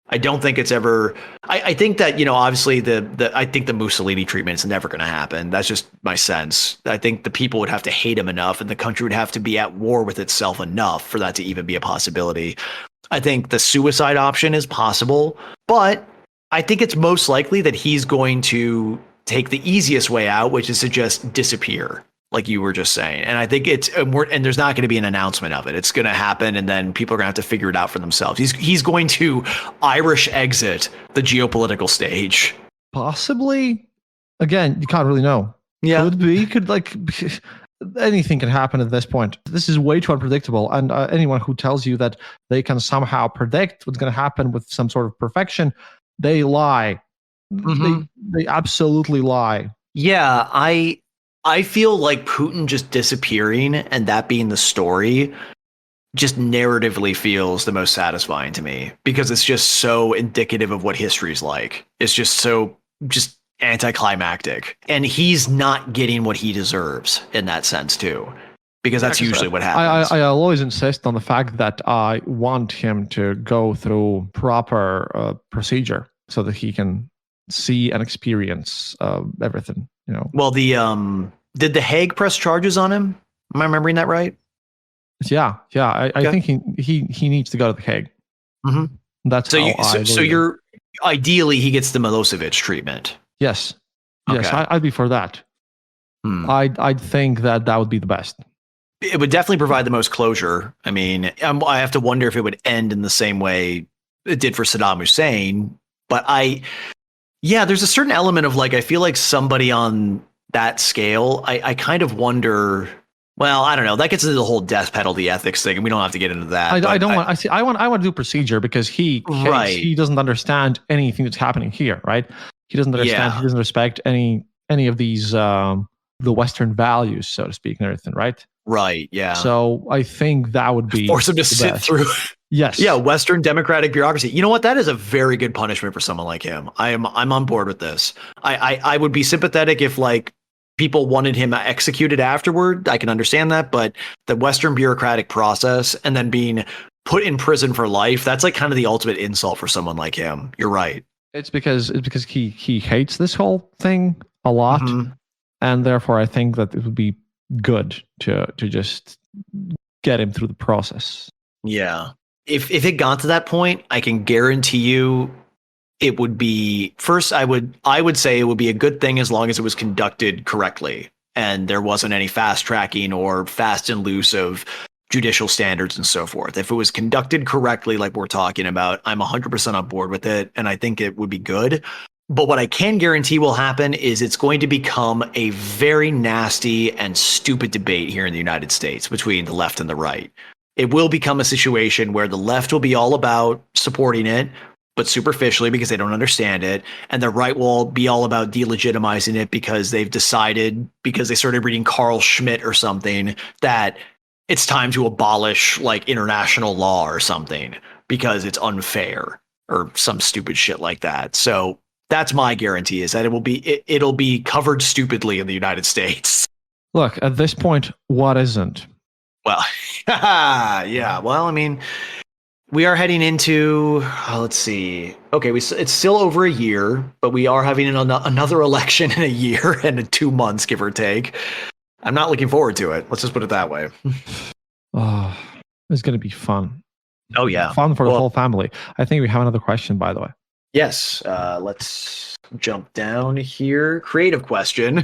B: I don't think it's ever. I think that obviously I think the Mussolini treatment is never going to happen. That's just my sense. I think the people would have to hate him enough, and the country would have to be at war with itself enough for that to even be a possibility. I think the suicide option is possible, but I think it's most likely that he's going to take the easiest way out, which is to just disappear. like you were just saying. And I think and there's not going to be an announcement of it. It's going to happen, and then people are going to have to figure it out for themselves. He's going to Irish exit the geopolitical stage.
C: Possibly. Again, you can't really know.
B: Yeah.
C: Could be. Anything can happen at this point. This is way too unpredictable. And anyone who tells you that they can somehow predict what's going to happen with some sort of perfection, they lie.
B: Mm-hmm.
C: They absolutely lie.
B: Yeah, I feel like Putin just disappearing and that being the story just narratively feels the most satisfying to me, because it's just so indicative of what history's like. It's just so anticlimactic, and he's not getting what he deserves in that sense too, because that's usually what happens.
C: I'll always insist on the fact that I want him to go through proper procedure so that he can see and experience everything.
B: Well, did the Hague press charges on him? Am I remembering that right?
C: Yeah. I think he needs to go to the Hague.
B: Mm-hmm.
C: That's
B: so you're ideally he gets the Milosevic treatment.
C: Yes.
B: Okay.
C: Yes, I'd be for that. I'd think that would be the best.
B: It would definitely provide the most closure. I mean, I have to wonder if it would end in the same way it did for Saddam Hussein. But there's a certain element of I feel like somebody on that scale, I kind of wonder. Well, I don't know. That gets into the whole death penalty ethics thing, and we don't have to get into that.
C: I want to do procedure because he doesn't understand anything that's happening here, right? He doesn't understand. He doesn't respect any of these the Western values, so to speak, and everything, right?
B: Right. Yeah.
C: So I think that would be
B: force him to sit through.
C: Yes.
B: Yeah. Western democratic bureaucracy. You know what? That is a very good punishment for someone like him. I'm on board with this. I would be sympathetic if people wanted him executed afterward. I can understand that, but the Western bureaucratic process and then being put in prison for life, that's kind of the ultimate insult for someone like him. You're right.
C: It's because he hates this whole thing a lot, and therefore I think that it would be good to just get him through the process.
B: Yeah. If it got to that point, I can guarantee you it would be first. I would say it would be a good thing as long as it was conducted correctly and there wasn't any fast tracking or fast and loose of judicial standards and so forth. If it was conducted correctly, like we're talking about, I'm 100% on board with it, and I think it would be good. But what I can guarantee will happen is it's going to become a very nasty and stupid debate here in the United States between the left and the right. It will become a situation where the left will be all about supporting it, but superficially because they don't understand it. And the right will be all about delegitimizing it because they've decided, because they started reading Carl Schmitt or something, that it's time to abolish international law or something because it's unfair or some stupid shit like that. So that's my guarantee, is that it'll be covered stupidly in the United States.
C: Look, at this point, what isn't?
B: Well, yeah. Well, I mean, we are heading into, let's see. Okay, it's still over a year, but we are having another election in a year and 2 months, give or take. I'm not looking forward to it. Let's just put it that way.
C: Oh, it's going to be fun.
B: Oh, yeah.
C: Fun for the whole family. I think we have another question, by the way.
B: Yes. Let's jump down here. Creative question.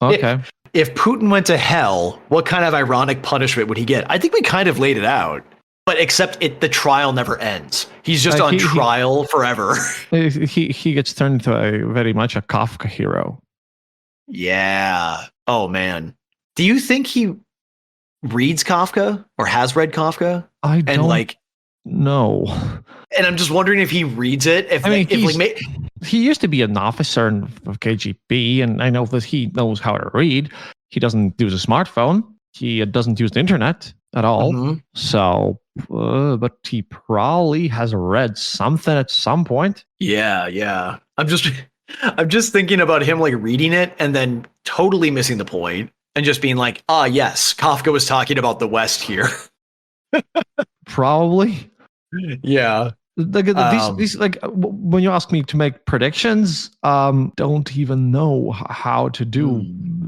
C: Okay.
B: If Putin went to hell, what kind of ironic punishment would he get? I think we kind of laid it out. But except the trial never ends. He's just on trial forever.
C: He gets turned into very much a Kafka hero.
B: Yeah. Oh, man. Do you think he reads Kafka or has read Kafka?
C: I don't know.
B: And I'm just wondering if he reads it.
C: He used to be an officer of KGB, and I know that he knows how to read. He doesn't use a smartphone. He doesn't use the internet at all. Mm-hmm. So, but he probably has read something at some point.
B: Yeah. I'm just thinking about him reading it and then totally missing the point and just being like, yes, Kafka was talking about the West here.
C: Probably.
B: Yeah.
C: These when you ask me to make predictions, don't even know how to do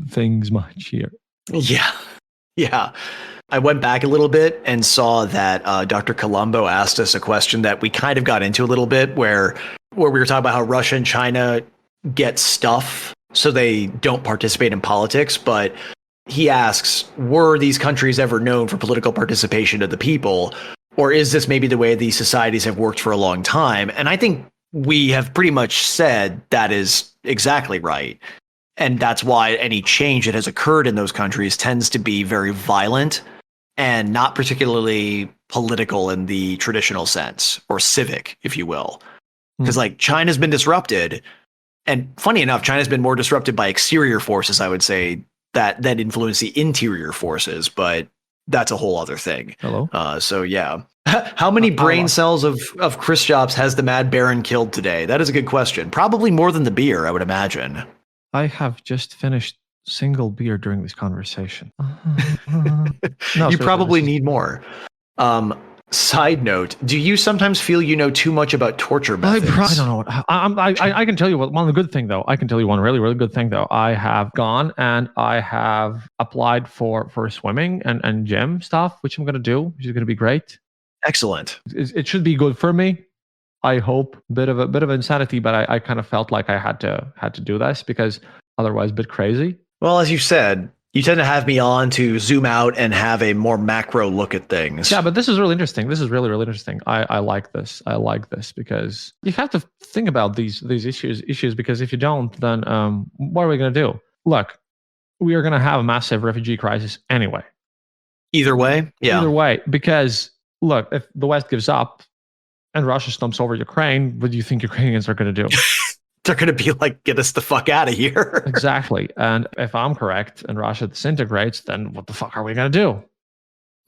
C: things much here.
B: Yeah. I went back a little bit and saw that Dr. Colombo asked us a question that we kind of got into a little bit where we were talking about how Russia and China get stuff so they don't participate in politics. But he asks, were these countries ever known for political participation of the people? Or is this maybe the way these societies have worked for a long time? And I think we have pretty much said that is exactly right. And that's why any change that has occurred in those countries tends to be very violent and not particularly political in the traditional sense, or civic, if you will. Because like China's been disrupted. And funny enough, China's been more disrupted by exterior forces, I would say, that influence the interior forces. But that's a whole other thing.
C: Hello.
B: So yeah. How many brain cells of Kristaps has the Mad Baron killed today? That is a good question. Probably more than the beer, I would imagine.
C: I have just finished single beer during this conversation. No,
B: you probably need more. Side note, do you sometimes feel you know too much about torture methods?
C: I don't know. I can tell you one good thing, though. I can tell you one really, really good thing, though. I have gone and I have applied for swimming and gym stuff, which I'm going to do, which is going to be great.
B: Excellent.
C: It should be good for me. I hope. Bit of insanity, but I kind of felt like I had to do this because otherwise, a bit crazy.
B: Well, as you said, you tend to have me on to zoom out and have a more macro look at things.
C: Yeah, but this is really interesting. This is really, really interesting. I like this. I like this because you have to think about these issues because if you don't, then what are we going to do? Look, we are going to have a massive refugee crisis anyway.
B: Either way, yeah.
C: Either way, because look, if the West gives up and Russia stomps over Ukraine, what do you think Ukrainians are going to do?
B: They're going to be like, get us the fuck out of here.
C: Exactly. And if I'm correct and Russia disintegrates, then what the fuck are we going to do?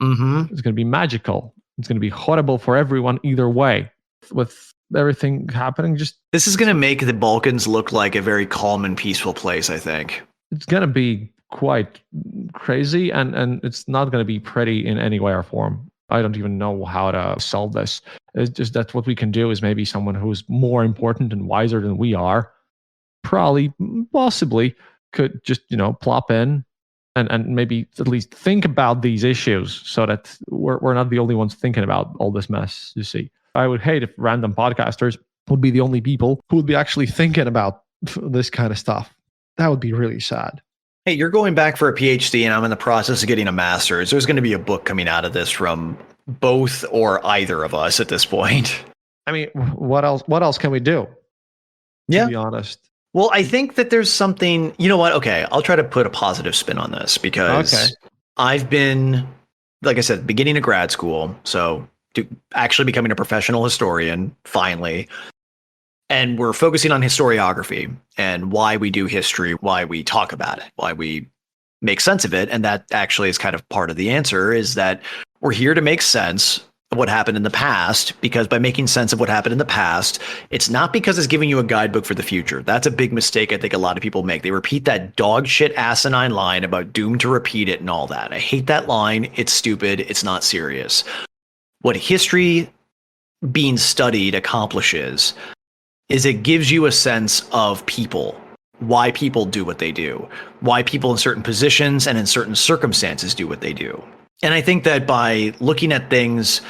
B: Mm-hmm.
C: It's going to be magical. It's going to be horrible for everyone either way. With everything happening,
B: this is going to make the Balkans look like a very calm and peaceful place, I think.
C: It's going to be quite crazy and it's not going to be pretty in any way or form. I don't even know how to solve this. It's just that what we can do is maybe someone who's more important and wiser than we are, possibly could just, plop in and maybe at least think about these issues so that we're not the only ones thinking about all this mess, you see. I would hate if random podcasters would be the only people who would be actually thinking about this kind of stuff. That would be really sad.
B: Hey, you're going back for a PhD and I'm in the process of getting a master's. There's going to be a book coming out of this from both or either of us at this point.
C: I mean, what else can we do? To be honest.
B: Well, I think that there's something, you know what? Okay, I'll try to put a positive spin on this because I've been, like I said, beginning of grad school. So actually becoming a professional historian, finally. And we're focusing on historiography and why we do history, why we talk about it, why we make sense of it. And that actually is kind of part of the answer, is that we're here to make sense of what happened in the past, because by making sense of what happened in the past, it's not because it's giving you a guidebook for the future. That's a big mistake I think a lot of people make. They repeat that dog shit asinine line about doomed to repeat it and all that. I hate that line. It's stupid. It's not serious. What history being studied accomplishes is it gives you a sense of people, why people do what they do, why people in certain positions and in certain circumstances do what they do. And I think that by looking at things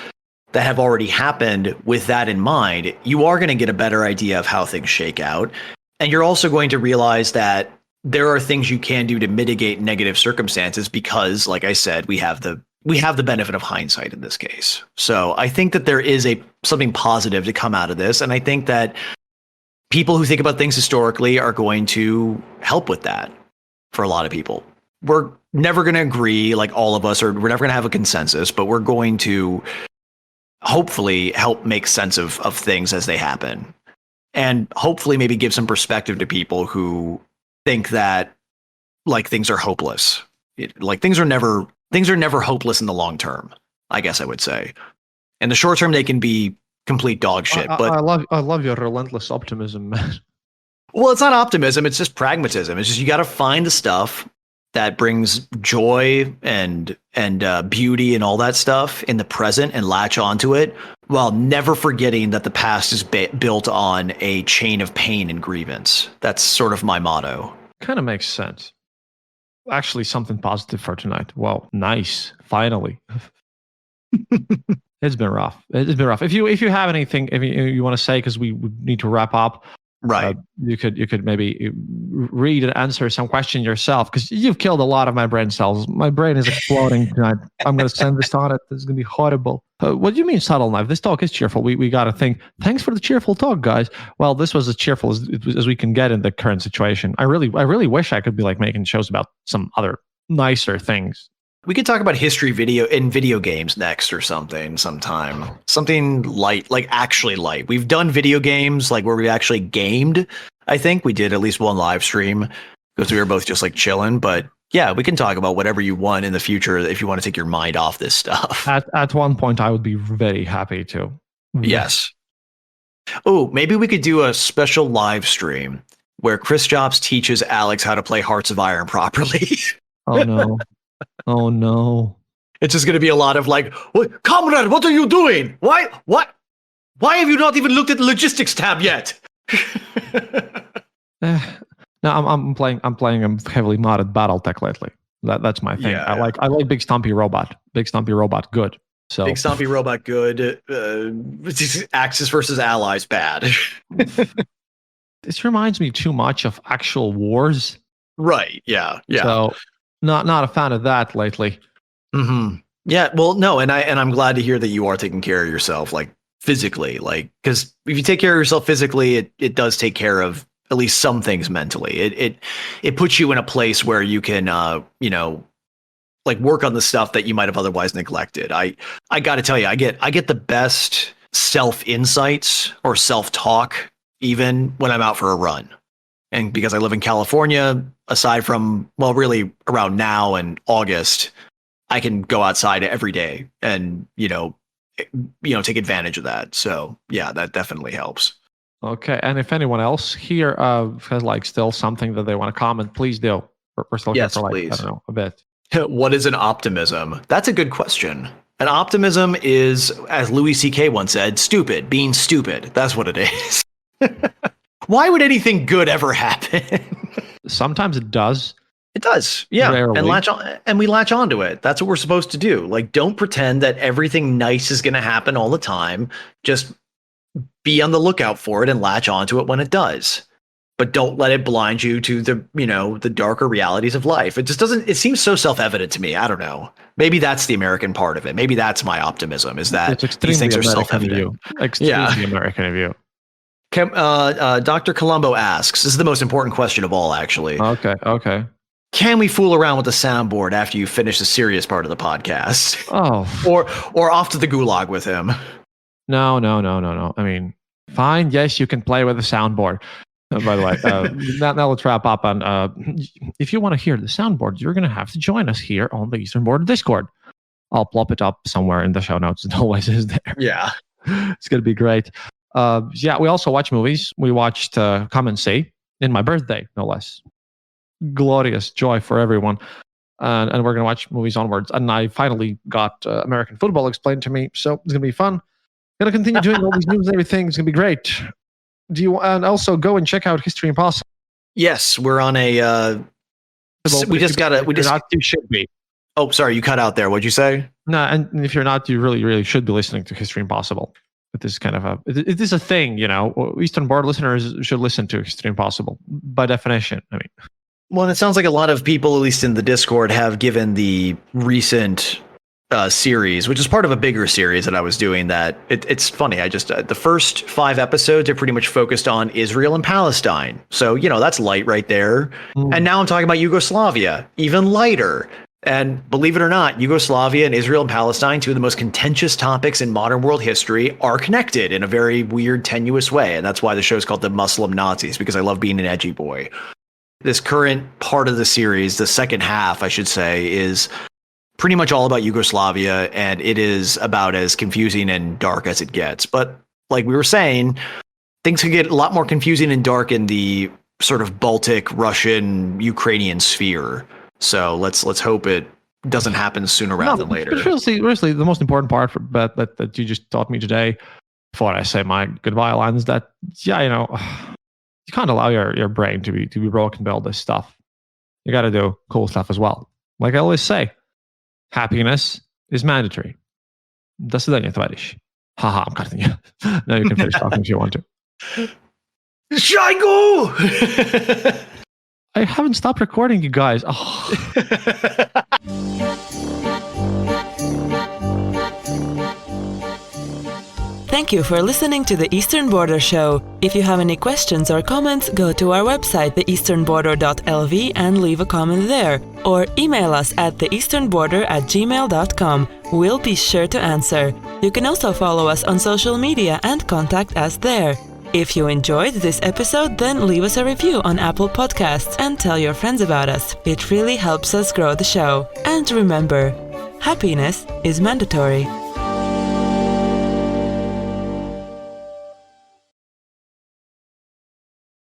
B: that have already happened with that in mind, you are going to get a better idea of how things shake out. And you're also going to realize that there are things you can do to mitigate negative circumstances because, like I said, we have the benefit of hindsight in this case. So I think that there is something positive to come out of this. And I think that people who think about things historically are going to help with that for a lot of people. We're never going to agree, like all of us, or we're never going to have a consensus, but we're going to hopefully help make sense of things as they happen. And hopefully maybe give some perspective to people who think that like things are hopeless. Things are never hopeless in the long term, I guess I would say. In the short term, they can be complete dog shit. But
C: I love your relentless optimism, man.
B: Well, it's not optimism, it's just pragmatism. It's just you got to find the stuff that brings joy and beauty and all that stuff in the present and latch onto it, while never forgetting that the past is built on a chain of pain and grievance. That's sort of my motto.
C: Kind of makes sense. Actually, something positive for tonight. Wow, nice. Finally. It's been rough. If you have anything, if you want to say, because we need to wrap up,
B: Right.
C: You could maybe read and answer some question yourself, because you've killed a lot of my brain cells. My brain is exploding tonight. I'm going to send this on it. This is going to be horrible. What do you mean subtle knife? This talk is cheerful. We got to think. Thanks for the cheerful talk, guys. Well, this was as cheerful as we can get in the current situation. I really wish I could be like making shows about some other nicer things.
B: We could talk about history video games next or something sometime. Something light, like actually light. We've done video games like where we actually gamed. I think we did at least one live stream because we were both just like chilling. But yeah, we can talk about whatever you want in the future if you want to take your mind off this stuff.
C: At one point, I would be very happy to.
B: Yes. Oh, maybe we could do a special live stream where Chris Jobs teaches Alex how to play Hearts of Iron properly.
C: Oh no. Oh no.
B: It's just going to be a lot of like, what, comrade, what are you doing? Why have you not even looked at the logistics tab yet?
C: No, I'm playing a heavily modded BattleTech lately. That's my thing.
B: Yeah,
C: I like Big Stumpy Robot. Big Stumpy Robot, good. So
B: Big Stumpy Robot, good. Axis versus Allies, bad.
C: This reminds me too much of actual wars.
B: Right. Yeah. Yeah.
C: So not a fan of that lately.
B: Mm-hmm. Yeah. Well, no, and I'm glad to hear that you are taking care of yourself, like physically, like, because if you take care of yourself physically, it does take care of at least some things mentally. It puts you in a place where you can, like work on the stuff that you might have otherwise neglected. I got to tell you, I get the best self insights or self talk even when I'm out for a run. And because I live in California, aside from, well, really around now and August, I can go outside every day and, take advantage of that. So yeah, that definitely helps.
C: Okay. And if anyone else here has like still something that they want to comment, please do. We're still here for like,
B: please.
C: I don't know, a bit.
B: What is an optimism? That's a good question. An optimism is, as Louis C.K. once said, stupid, being stupid. That's what it is. Why would anything good ever happen?
C: Sometimes it does.
B: It does. Yeah.
C: Rarely.
B: And we latch onto it. That's what we're supposed to do. Like, don't pretend that everything nice is going to happen all the time. Just be on the lookout for it and latch onto it when it does. But don't let it blind you to the darker realities of life. It just doesn't, it seems so self-evident to me. I don't know. Maybe that's the American part of it. Maybe that's my optimism, is that these things are self-evident.
C: Extremely American of you.
B: Dr. Colombo asks, this is the most important question of all, actually.
C: Okay.
B: Can we fool around with the soundboard after you finish the serious part of the podcast?
C: Oh.
B: Or off to the gulag with him?
C: No. I mean, fine. Yes, you can play with the soundboard. By the way, now let's wrap up. If you want to hear the soundboard, you're going to have to join us here on the Eastern Border Discord. I'll plop it up somewhere in the show notes. It always is there.
B: Yeah.
C: It's going to be great. We also watch movies. We watched Come and See in my birthday, no less. Glorious joy for everyone. And we're going to watch movies onwards. And I finally got American football explained to me. So it's going to be fun. Going to continue doing all these movies and everything. It's going to be great. And also go and check out History Impossible.
B: Yes, we're on a...
C: You should be.
B: Oh, sorry, you cut out there. What'd you say?
C: No, and if you're not, you really, really should be listening to History Impossible. It is kind of it is a thing, Eastern Border listeners should listen to History Impossible by definition. I mean,
B: well, it sounds like a lot of people, at least in the Discord, have given the recent series, which is part of a bigger series that I was doing. That it's funny. I just the first 5 episodes are pretty much focused on Israel and Palestine, so that's light right there. And now I'm talking about Yugoslavia, even lighter. And believe it or not, Yugoslavia and Israel and Palestine, 2 of the most contentious topics in modern world history, are connected in a very weird, tenuous way. And that's why the show is called The Muslim Nazis, because I love being an edgy boy. This current part of the series, the second half, I should say, is pretty much all about Yugoslavia, and it is about as confusing and dark as it gets. But like we were saying, things could get a lot more confusing and dark in the sort of Baltic, Russian, Ukrainian sphere. So let's hope it doesn't happen sooner rather than later.
C: Seriously, the most important part that you just taught me today, before I say my goodbye line, is that you can't allow your brain to be broken by all this stuff. You got to do cool stuff as well. Like I always say, happiness is mandatory. До свидания, товарищ. Haha, I'm cutting you. Now you can finish talking if you want to.
B: Shango!
C: I haven't stopped recording, you guys. Oh.
A: Thank you for listening to the Eastern Border Show. If you have any questions or comments, go to our website, theeasternborder.lv, and leave a comment there. Or email us at theeasternborder@gmail.com. We'll be sure to answer. You can also follow us on social media and contact us there. If you enjoyed this episode, then leave us a review on Apple Podcasts and tell your friends about us. It really helps us grow the show. And remember, happiness is mandatory.